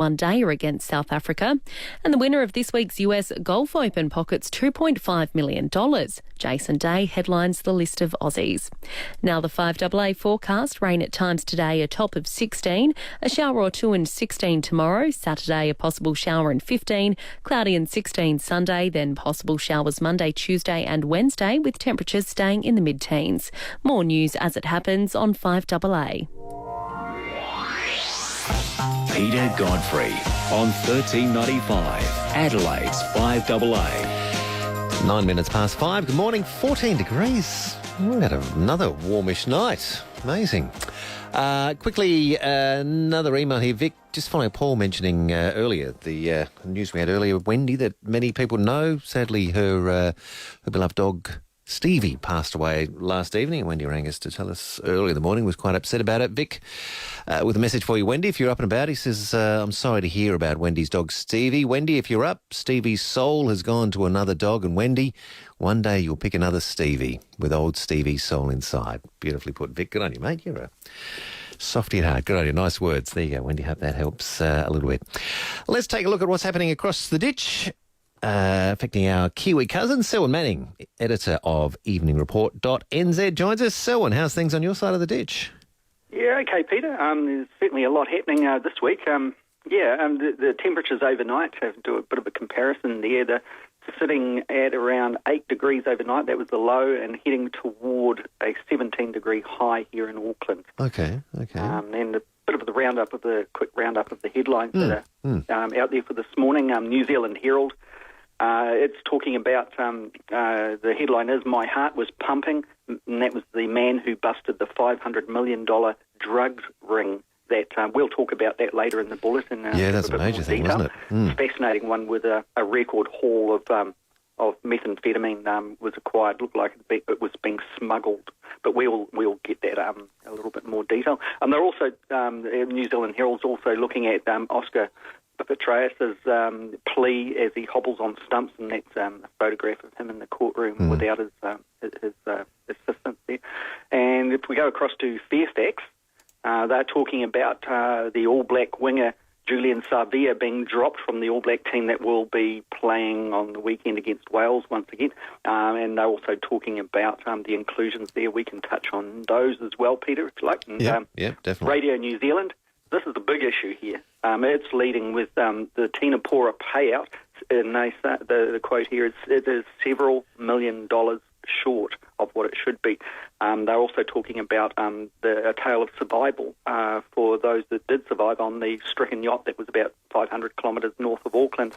one-dayer against South Africa. And the winner of this week's US Golf Open pockets $2.5 million. Jason Day headlines the list of Aussies. Now the 5AA forecast: rain at times today, a top of 16, a shower or two and 16 tomorrow. Saturday, a possible shower and 15, cloudy and 16 Sunday, then possible showers Monday, Tuesday and Wednesday, with temperatures staying in the mid-teens. More news as it happens on 5AA. Peter Godfrey on 1395, Adelaide's 5AA. 9 minutes past 5. Good morning. 14 degrees. We had another warmish night. Amazing. Quickly, another email here, Vic. Just following Paul mentioning earlier, the news we had earlier, Wendy, that many people know. Sadly, her beloved dog Stevie passed away last evening. Wendy rang us to tell us early in the morning, was quite upset about it. Vic, with a message for you, Wendy, if you're up and about, he says, I'm sorry to hear about Wendy's dog Stevie. Wendy, if you're up, Stevie's soul has gone to another dog, and Wendy, one day you'll pick another Stevie with old Stevie's soul inside. Beautifully put, Vic. Good on you, mate. You're a softy at heart. Good on you. Nice words. There you go, Wendy. Hope that helps a little bit. Let's take a look at what's happening across the ditch. Affecting our Kiwi cousin, Selwyn Manning, editor of EveningReport.nz, joins us. Selwyn, how's things on your side of the ditch? Yeah, okay, Peter. There's certainly a lot happening this week. The temperatures overnight, to do a bit of a comparison there, they're sitting at around 8 degrees overnight. That was the low, and heading toward a 17-degree high here in Auckland. Okay. And a bit of the quick roundup of the headlines that are out there for this morning. New Zealand Herald. It's talking about, the headline is, "My heart was pumping," and that was the man who busted the $500 million drugs ring. That we'll talk about that later in the bulletin. Yeah, that's a major thing, wasn't it? It's a fascinating one with a record haul of methamphetamine was acquired. Looked like it was being smuggled, but we'll get that a little bit more detail. And they're also New Zealand Herald's also looking at Oscar Pistorius's plea as he hobbles on stumps, and that's a photograph of him in the courtroom without his assistance there. And if we go across to Fairfax, they're talking about the All Black winger Julian Savea being dropped from the All Black team that will be playing on the weekend against Wales once again. And they're also talking about the inclusions there. We can touch on those as well, Peter, if you like. And, yeah, definitely. Radio New Zealand. This is the big issue here. It's leading with the Teina Pora payout, and they say, the quote here is, it is several $1 million short of what it should be. They're also talking about a tale of survival for those that did survive on the stricken yacht that was about 500 kilometres north of Auckland,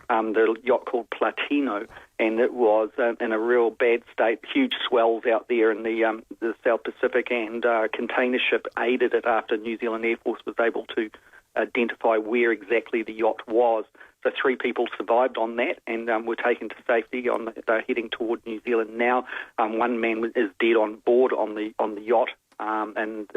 the yacht called Platino, and it was in a real bad state, huge swells out there in the South Pacific, and a container ship aided it after New Zealand Air Force was able to identify where exactly the yacht was. So 3 people survived on that and were taken to safety. They're heading toward New Zealand now. One man is dead on board on the yacht, and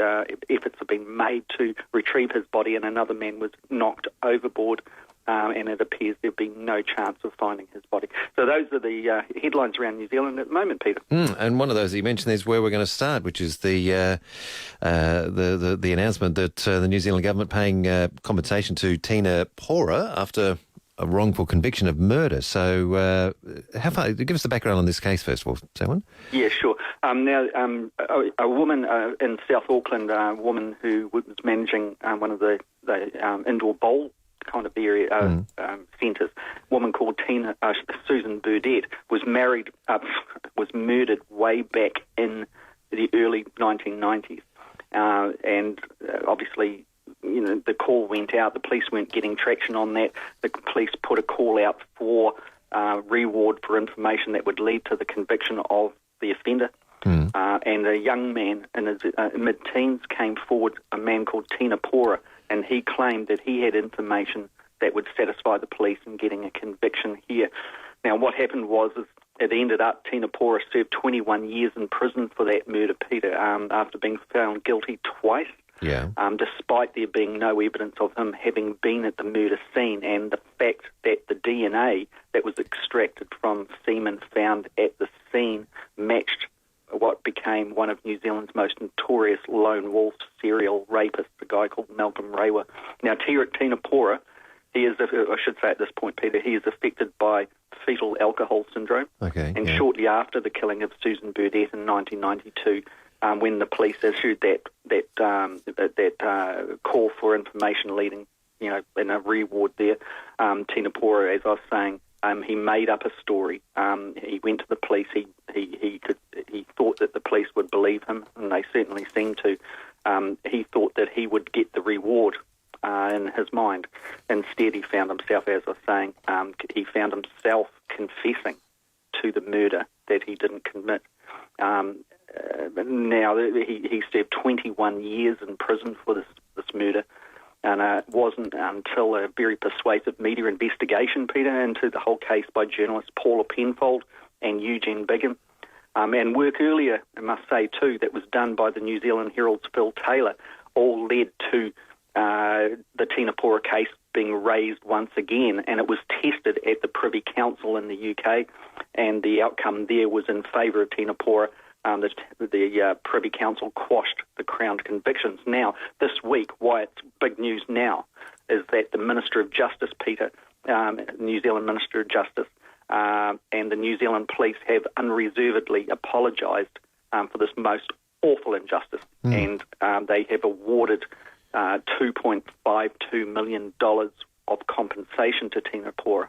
efforts have been made to retrieve his body, and another man was knocked overboard, and it appears there've been no chance of finding his body. So those are the headlines around New Zealand at the moment, Peter. And one of those that you mentioned is where we're going to start, which is the announcement that the New Zealand government paying compensation to Teina Pora after a wrongful conviction of murder. So how far? Give us the background on this case first of all, Selwyn. Yeah, sure. A woman in South Auckland, a woman who was managing one of the indoor bowl kind of area centres, a woman called Susan Burdett, was murdered way back in the early 1990s, and obviously, you know, the call went out. The police weren't getting traction on that. The police put a call out for reward for information that would lead to the conviction of the offender. And a young man in his mid-teens came forward, a man called Teina Pora, and he claimed that he had information that would satisfy the police in getting a conviction here. Now, what happened was it ended up Teina Pora served 21 years in prison for that murder, Peter, after being found guilty twice. Yeah. Despite there being no evidence of him having been at the murder scene, and the fact that the DNA that was extracted from semen found at the scene matched what became one of New Zealand's most notorious lone wolf serial rapists, a guy called Malcome Rewa. Now, Teina Pora He is, I should say at this point, Peter, he is affected by fetal alcohol syndrome. Okay. And shortly after the killing of Susan Burdett in 1992, when the police issued that call for information leading, in a reward there, Teina Pora, as I was saying, he made up a story. He went to the police. He thought that the police would believe him, and they certainly seemed to. He thought that he would get the reward in his mind. Instead, he found himself, as I was saying, he found himself confessing to the murder that he didn't commit. Now, he served 21 years in prison for this murder, and it wasn't until a very persuasive media investigation, Peter, into the whole case by journalists Paula Penfold and Eugene Bigham, and work earlier, I must say too, that was done by the New Zealand Herald's Phil Taylor, all led to the Teina Pora case being raised once again, and it was tested at the Privy Council in the UK, and the outcome there was in favour of Teina Pora. The Privy Council quashed the Crown convictions. Now, this week, why it's big news now is that the Minister of Justice, Peter, New Zealand Minister of Justice, and the New Zealand Police have unreservedly apologised for this most awful injustice, and they have awarded $2.52 million of compensation to Teina Pora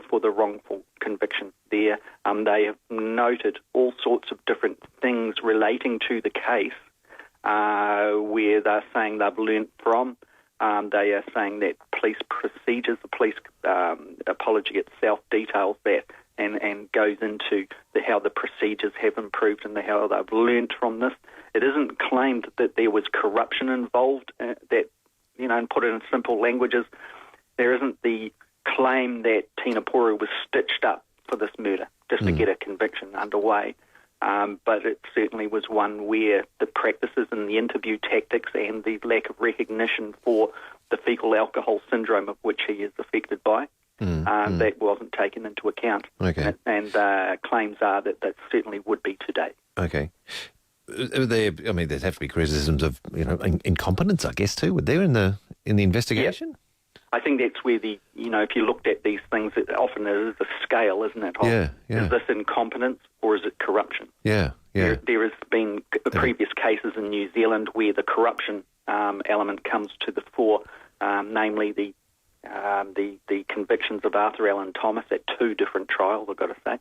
for the wrongful conviction there. They have noted all sorts of different things relating to the case where they're saying they've learnt from. They are saying that police procedures, the police apology itself details that and goes into how the procedures have improved and how they've learnt from this. It isn't claimed that there was corruption involved, and put it in simple languages, there isn't the claim that Teina Pora was stitched up for this murder just to get a conviction underway. But it certainly was one where the practices and the interview tactics and the lack of recognition for the fecal alcohol syndrome of which he is affected by, that wasn't taken into account. Okay. And claims are that certainly would be today. Okay. There'd have to be criticisms of incompetence, I guess, too. Would there in the investigation? Yeah. I think that's where if you looked at these things, it often is a scale, isn't it? Is this incompetence or is it corruption? Yeah. There has been previous cases in New Zealand where the corruption element comes to the fore, namely the convictions of Arthur Allen Thomas at two different trials, I've got to say,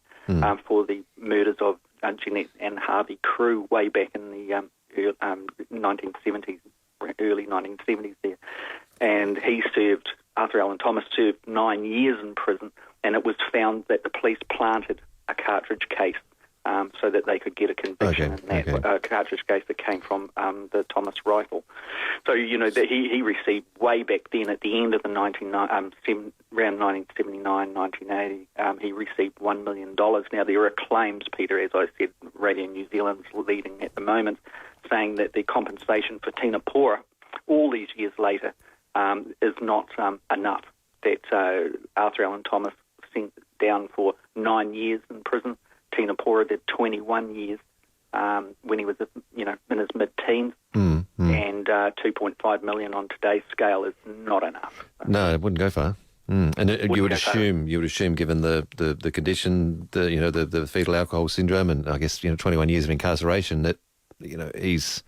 for the murders of Jeanette and Harvey Crew way back in the 1970s, early 1970s there. And Arthur Allen Thomas served 9 years in prison, and it was found that the police planted a cartridge case so that they could get a conviction in that cartridge case that came from the Thomas rifle. So, that he received way back then at the end of the around 1979, 1980, he received $1 million. Now, there are claims, Peter, as I said, Radio New Zealand's leading at the moment, saying that the compensation for Teina Pora all these years later is not enough, that Arthur Allen Thomas sent down for 9 years in prison. Teina Pora did 21 years when he was, in his mid-teens, and $2.5 million on today's scale is not enough. No, it wouldn't go far. And you would assume, given the condition, the fetal alcohol syndrome, and I guess 21 years of incarceration, that he's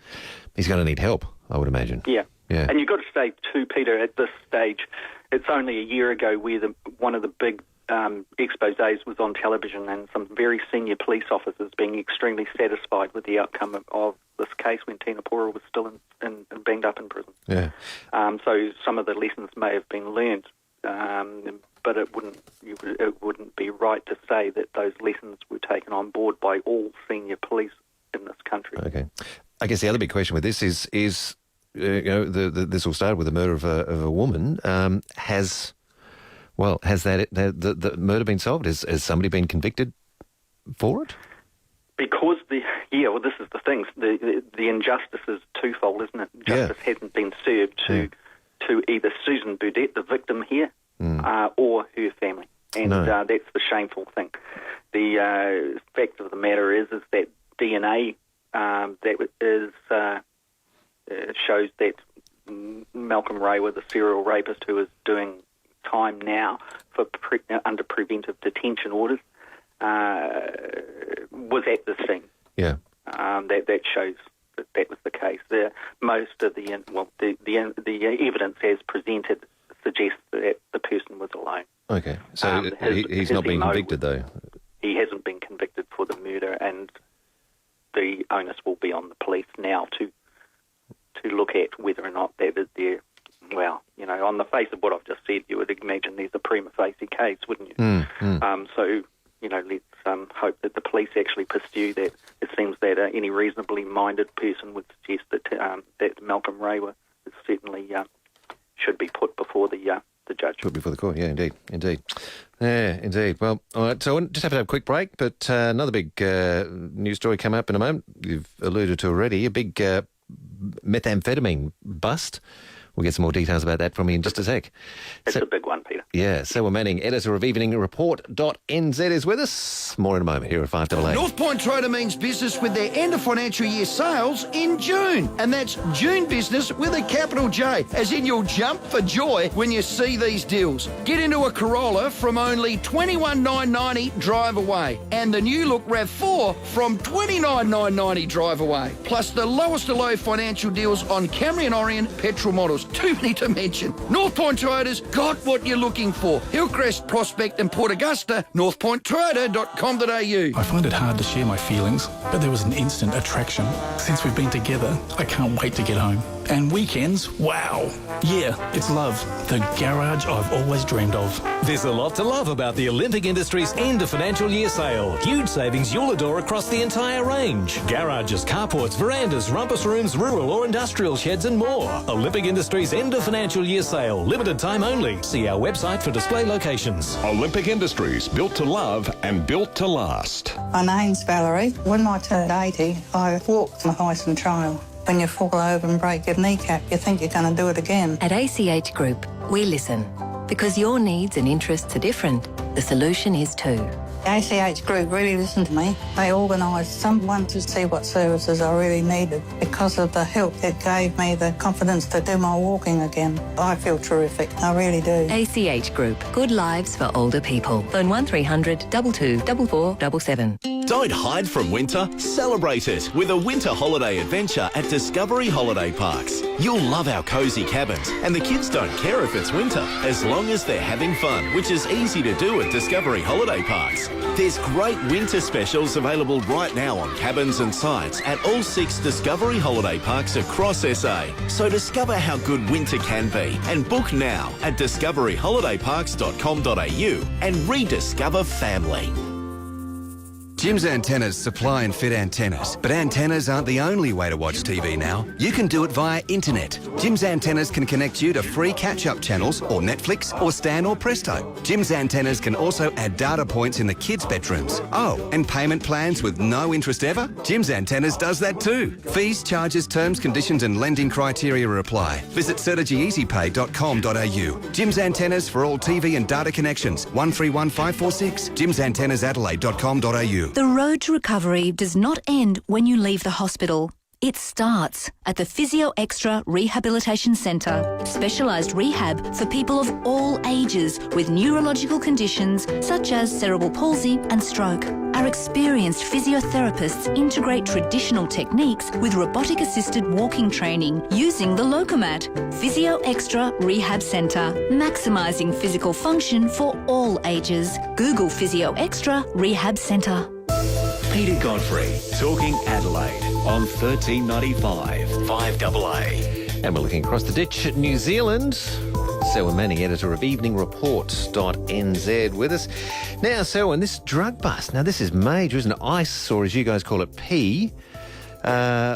going to need help, I would imagine. Yeah. And you've got to say too, Peter, at this stage, it's only a year ago where one of the big exposés was on television, and some very senior police officers being extremely satisfied with the outcome of this case when Teina Pora was still in banged up in prison. Yeah. So some of the lessons may have been learned, but it wouldn't be right to say that those lessons were taken on board by all senior police in this country. Okay. I guess the other big question with this is this all started with the murder of a woman. Has the murder been solved? Has somebody been convicted for it? Because this is the thing. The injustice is twofold, isn't it? Justice hasn't been served to either Susan Burdett, the victim here, or her family, and that's the shameful thing. The fact of the matter is that DNA shows that Malcome Rewa, the serial rapist who is doing time now for under preventive detention orders, was at the scene. Yeah. That shows that was the case. Most of the evidence as presented suggests that the person was alone. Okay, so he's not been convicted, though? He hasn't been convicted for the murder, and the onus will be on the police now to look at whether or not that is there. Well, on the face of what I've just said, you would imagine there's a prima facie case, wouldn't you? So, let's hope that the police actually pursue that. It seems that any reasonably minded person would suggest that that Malcome Rewa is certainly should be put before the judge. Put before the court, yeah, indeed. Yeah, indeed. Well, all right, so I just have to have a quick break, but another big news story come up in a moment. You've alluded to already, a big methamphetamine bust. We'll get some more details about that from you in just a sec. It's a big one, Peter. Yeah, Selwyn Manning, editor of EveningReport.nz is with us. More in a moment here at 5AA. North Point Trader means business with their end of financial year sales in June. And that's June business with a capital J, as in you'll jump for joy when you see these deals. Get into a Corolla from only $21,990 drive away. And the new look RAV4 from $29,990 drive away. Plus the lowest of low financial deals on Camry and Orient petrol models. Too many to mention. North Point Traders got what you're looking for. Hillcrest, Prospect and Port Augusta, northpointtrader.com.au. I find it hard to share my feelings, but there was an instant attraction. Since we've been together, I can't wait to get home. And weekends, wow. Yeah, it's love. The garage I've always dreamed of. There's a lot to love about the Olympic Industries end of financial year sale. Huge savings you'll adore across the entire range. Garages, carports, verandas, rumpus rooms, rural or industrial sheds and more. Olympic Industries end of financial year sale. Limited time only. See our website for display locations. Olympic Industries, built to love and built to last. My name's Valerie. When I turned 80, I walked my Hyson Trail. When you fall over and break your kneecap, you think you're going to do it again. At ACH Group, we listen. Because your needs and interests are different, the solution is too. ACH Group really listened to me. They organised someone to see what services I really needed. Because of the help, it gave me the confidence to do my walking again. I feel terrific. I really do. ACH Group. Good lives for older people. Phone 1300 22 4477. Don't hide from winter, celebrate it with a winter holiday adventure at Discovery Holiday Parks. You'll love our cosy cabins, and the kids don't care if it's winter, as long as they're having fun, which is easy to do at Discovery Holiday Parks. There's great winter specials available right now on cabins and sites at all 6 Discovery Holiday Parks across SA. So discover how good winter can be and book now at discoveryholidayparks.com.au and rediscover family. Jim's Antennas supply and fit antennas, but antennas aren't the only way to watch TV now. You can do it via internet. Jim's Antennas can connect you to free catch-up channels or Netflix or Stan or Presto. Jim's Antennas can also add data points in the kids' bedrooms. Oh, and payment plans with no interest ever? Jim's Antennas does that too. Fees, charges, terms, conditions and lending criteria apply. Visit certegyeasypay.com.au. Jim's Antennas for all TV and data connections. 131546. jimsantennasadelaide.com.au. The road to recovery does not end when you leave the hospital. It starts at the Physio Extra Rehabilitation Centre, specialised rehab for people of all ages with neurological conditions such as cerebral palsy and stroke. Our experienced physiotherapists integrate traditional techniques with robotic-assisted walking training using the Locomat. Physio Extra Rehab Centre, maximising physical function for all ages. Google Physio Extra Rehab Centre. Peter Godfrey, talking Adelaide on 1395 5AA. And we're looking across the ditch at New Zealand. Selwyn Manning, editor of EveningReport.nz with us. Now, Selwyn, this drug bust. Now, this is major, isn't it? ICE, or as you guys call it, P,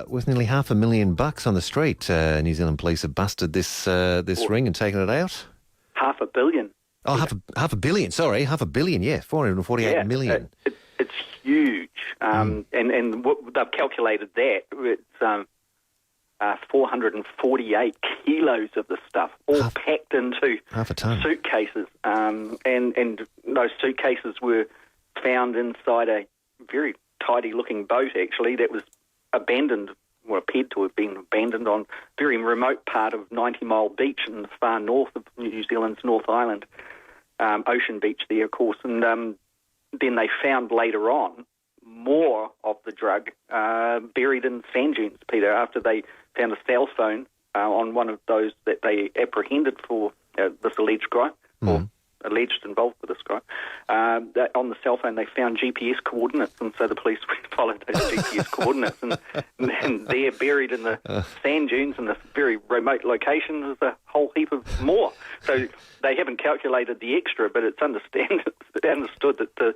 with nearly $500,000 on the street. New Zealand police have busted this ring and taken it out. $500 million. Oh, half a billion, sorry. $500 million, yeah. 448 million. It's huge. And what they've calculated that it's 448 kilos of the stuff, all packed into half a ton suitcases. And those suitcases were found inside a very tidy-looking boat, actually, that was abandoned, or appeared to have been abandoned on a very remote part of 90 Mile Beach in the far north of New Zealand's North Island. Ocean Beach there, of course, and then they found later on more of the drug buried in sand dunes, Peter, after they found a cell phone on one of those that they apprehended for this alleged crime, or alleged involved with this crime. That on the cell phone they found GPS coordinates, and so the police followed those GPS coordinates, and there, buried in the sand dunes in this very remote location, is a whole heap of more. So they haven't calculated the extra, but it's understood that the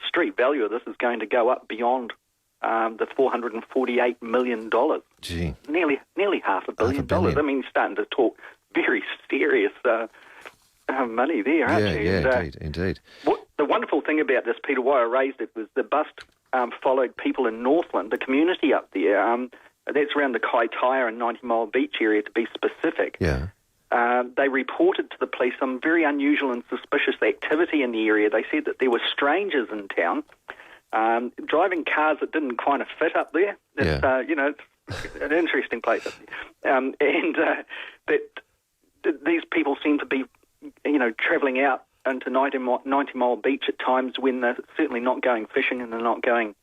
street value of this is going to go up beyond the $448 million. Gee. Nearly $500 million. I mean, you're starting to talk very serious money there, aren't you? Yeah, indeed. The wonderful thing about this, Peter, why I raised it, was the bust followed people in Northland, the community up there. That's around the Kaitaia and 90 Mile Beach area, to be specific. Yeah. They reported to the police some very unusual and suspicious activity in the area. They said that there were strangers in town driving cars that didn't kind of fit up there. It's, it's an interesting place up there. And that these people seem to be, travelling out into 90 Mile Beach at times when they're certainly not going fishing and they're not going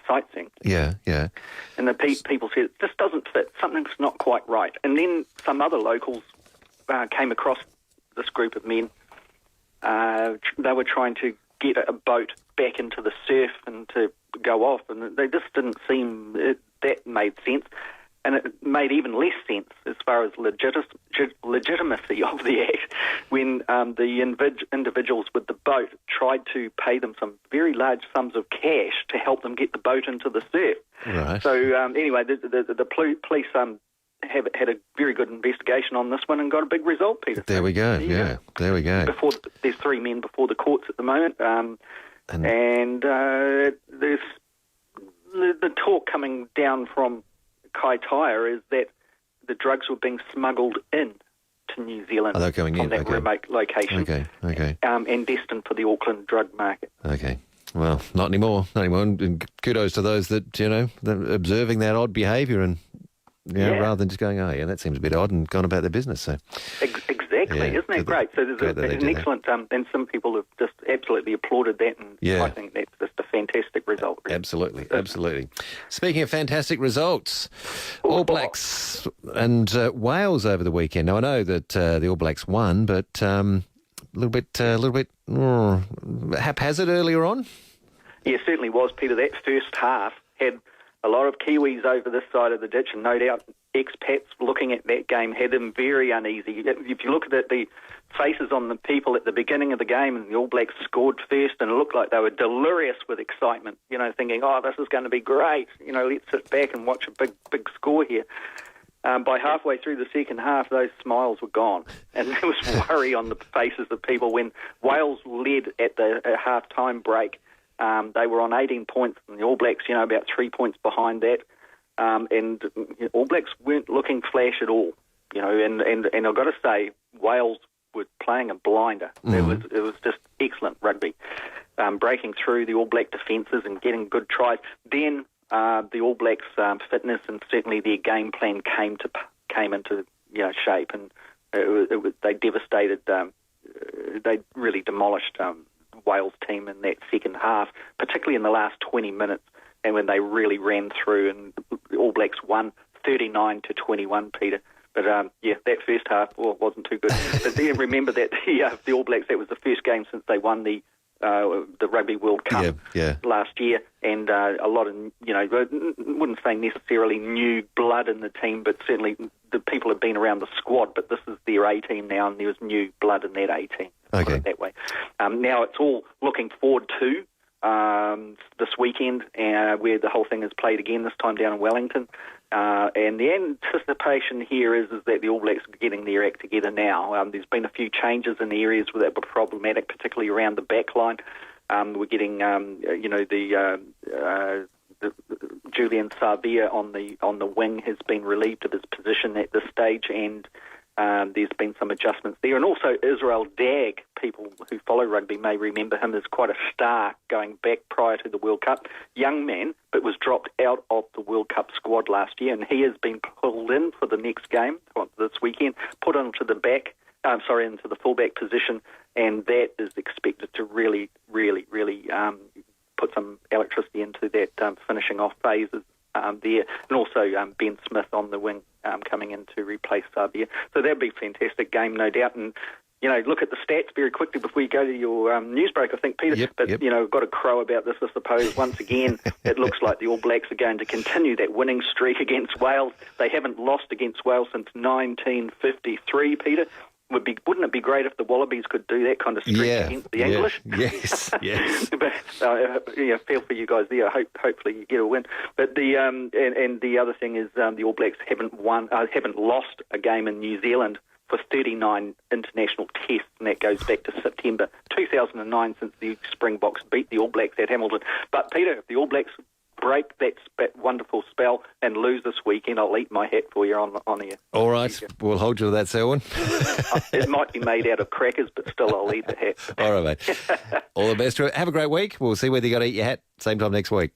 sightseeing. Yeah. And the people said, this doesn't fit, something's not quite right. And then some other locals came across this group of men. They were trying to get a boat back into the surf and to go off, and they just didn't seem that made sense. And it made even less sense as far as legitimacy of the act when the individuals with the boat tried to pay them some very large sums of cash to help them get the boat into the surf. Right. So anyway, the police have had a very good investigation on this one and got a big result, Peter. There we go. There we go. There's 3 men before the courts at the moment, and there's the talk coming down from Kaitaia is that the drugs were being smuggled in to New Zealand from that remote location. Okay. And destined for the Auckland drug market. Okay. Well, not anymore. And kudos to those that, observing that odd behaviour and, rather than just going, that seems a bit odd, and gone about their business. So Exactly, isn't that great? So there's an excellent, and some people have just absolutely applauded that, and I think that's just a fantastic result. Really. Absolutely. Speaking of fantastic results, All Blacks and Wales over the weekend. Now, I know that the All Blacks won, but a little bit haphazard earlier on. Yeah, certainly was, Peter. That first half had a lot of Kiwis over this side of the ditch, and no doubt expats looking at that game had them very uneasy. If you look at the faces on the people at the beginning of the game, and the All Blacks scored first, and it looked like they were delirious with excitement, thinking, this is going to be great, let's sit back and watch a big score here. By halfway through the second half, those smiles were gone, and there was worry on the faces of people when Wales led at the half-time break. They were on 18 points, and the All Blacks, about 3 points behind that. And All Blacks weren't looking flash at all, and I've got to say, Wales were playing a blinder. It was just excellent rugby, breaking through the All Black defences and getting good tries. Then the All Blacks' fitness and certainly their game plan came into shape, and they devastated. They really demolished Wales team in that second half, particularly in the last 20 minutes. And when they really ran through, and the All Blacks won 39-21, Peter. But that first half wasn't too good. But then remember that the All Blacks, that was the first game since they won the Rugby World Cup last year, and a lot of wouldn't say necessarily new blood in the team, but certainly the people have been around the squad. But this is their A team now, and there's new blood in that A team. Put it that way. Now it's all looking forward to this weekend, where the whole thing is played again, this time down in Wellington. And the anticipation here is that the All Blacks are getting their act together now. There's been a few changes in the areas that were problematic, particularly around the back line. We're getting, the Julian Savia on the wing has been relieved of his position at this stage, and there's been some adjustments there. And also Israel Dag, people who follow rugby may remember him as quite a star going back prior to the World Cup. Young man, but was dropped out of the World Cup squad last year, and he has been pulled in for the next game this weekend, put onto the back into the fullback position, and that is expected to really put some electricity into that finishing off phases there, and also Ben Smith on the wing coming in to replace Sabia. So that'd be a fantastic game, no doubt. And look at the stats very quickly before you go to your news break, I think, Peter. I've got a crow about this, I suppose. Once again, it looks like the All Blacks are going to continue that winning streak against Wales. They haven't lost against Wales since 1953, Peter. Wouldn't it be great if the Wallabies could do that kind of streak against the English? Yes. But feel for you guys there. Hopefully you get a win. But the and the other thing is the All Blacks haven't lost a game in New Zealand for 39 international tests, and that goes back to September 2009 since the Springboks beat the All Blacks at Hamilton. But Peter, if the All Blacks break that wonderful spell and lose this weekend, I'll eat my hat for you on here. All right, we'll hold you to that, Selwyn. It might be made out of crackers, but still I'll eat the hat. All right, mate. All the best. Have a great week. We'll see whether you got to eat your hat same time next week.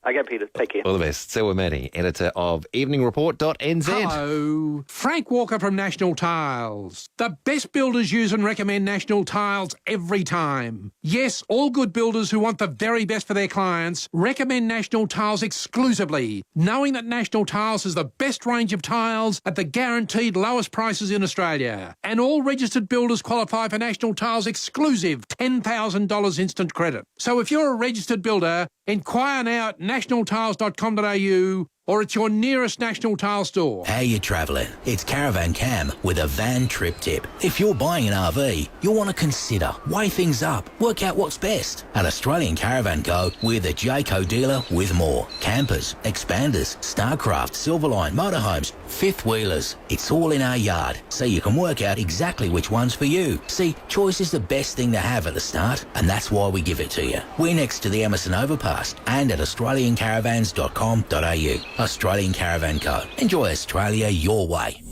Okay, Peter. Take care. All the best. Selwyn Manny, editor of EveningReport.nz. Hello. Frank Walker from National Tiles. The best builders use and recommend National Tiles every time. Yes, all good builders who want the very best for their clients recommend National Tiles exclusively, knowing that National Tiles is the best range of tiles at the guaranteed lowest prices in Australia. And all registered builders qualify for National Tiles exclusive $10,000 instant credit. So if you're a registered builder, inquire now at nationaltiles.com.au or at your nearest National Tile store. How you travelling? It's Caravan Cam with a van trip tip. If you're buying an RV, you'll want to consider, weigh things up, work out what's best. At Australian Caravan Co, we're the Jayco dealer with more. Campers, expanders, Starcraft, Silverline, motorhomes, fifth wheelers. It's all in our yard, so you can work out exactly which one's for you. See, choice is the best thing to have at the start, and that's why we give it to you. We're next to the Emerson Overpass and at australiancaravans.com.au. Australian Caravan Co. Enjoy Australia your way.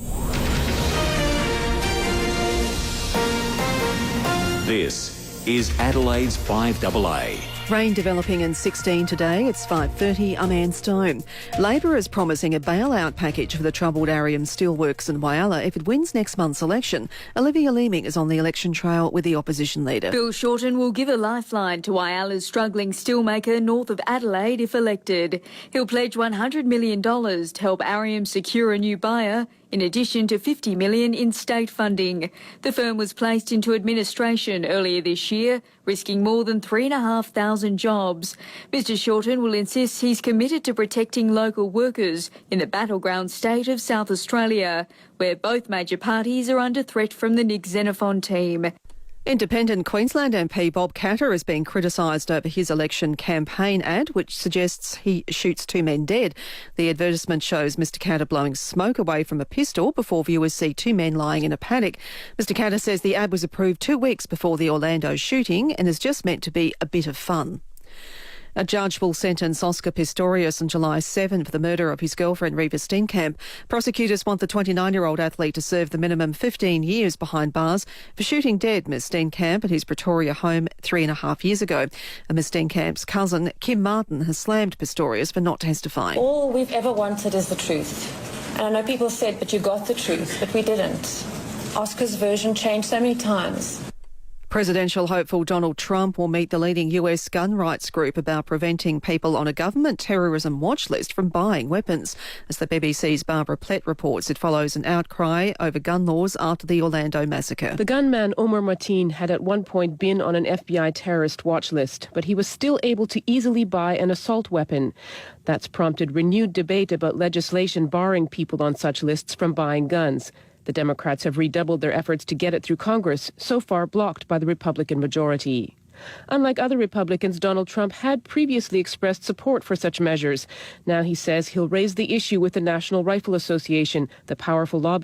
This is Adelaide's 5AA. Rain developing in 16 today. It's 5:30. I'm Ann Stone. Labor is promising a bailout package for the troubled Arium Steelworks in Whyalla if it wins next month's election. Olivia Leeming is on the election trail with the opposition leader. Bill Shorten will give a lifeline to Whyalla's struggling steelmaker north of Adelaide if elected. He'll pledge $100 million to help Arium secure a new buyer, in addition to $50 million in state funding. The firm was placed into administration earlier this year, risking more than 3,500 jobs. Mr Shorten will insist he's committed to protecting local workers in the battleground state of South Australia, where both major parties are under threat from the Nick Xenophon team. Independent Queensland MP Bob Katter has been criticised over his election campaign ad, which suggests he shoots two men dead. The advertisement shows Mr Katter blowing smoke away from a pistol before viewers see two men lying in a paddock. Mr Katter says the ad was approved 2 weeks before the Orlando shooting and is just meant to be a bit of fun. A judge will sentence Oscar Pistorius on July 7 for the murder of his girlfriend Reva Steenkamp. Prosecutors want the 29-year-old athlete to serve the minimum 15 years behind bars for shooting dead Ms Steenkamp at his Pretoria home 3.5 years ago. And Ms Steenkamp's cousin, Kim Martin, has slammed Pistorius for not testifying. All we've ever wanted is the truth. And I know people said, but you got the truth, but we didn't. Oscar's version changed so many times. Presidential hopeful Donald Trump will meet the leading US gun rights group about preventing people on a government terrorism watch list from buying weapons. As the BBC's Barbara Plett reports, it follows an outcry over gun laws after the Orlando massacre. The gunman Omar Mateen had at one point been on an FBI terrorist watch list, but he was still able to easily buy an assault weapon. That's prompted renewed debate about legislation barring people on such lists from buying guns. The Democrats have redoubled their efforts to get it through Congress, so far blocked by the Republican majority. Unlike other Republicans, Donald Trump had previously expressed support for such measures. Now he says he'll raise the issue with the National Rifle Association, the powerful lobby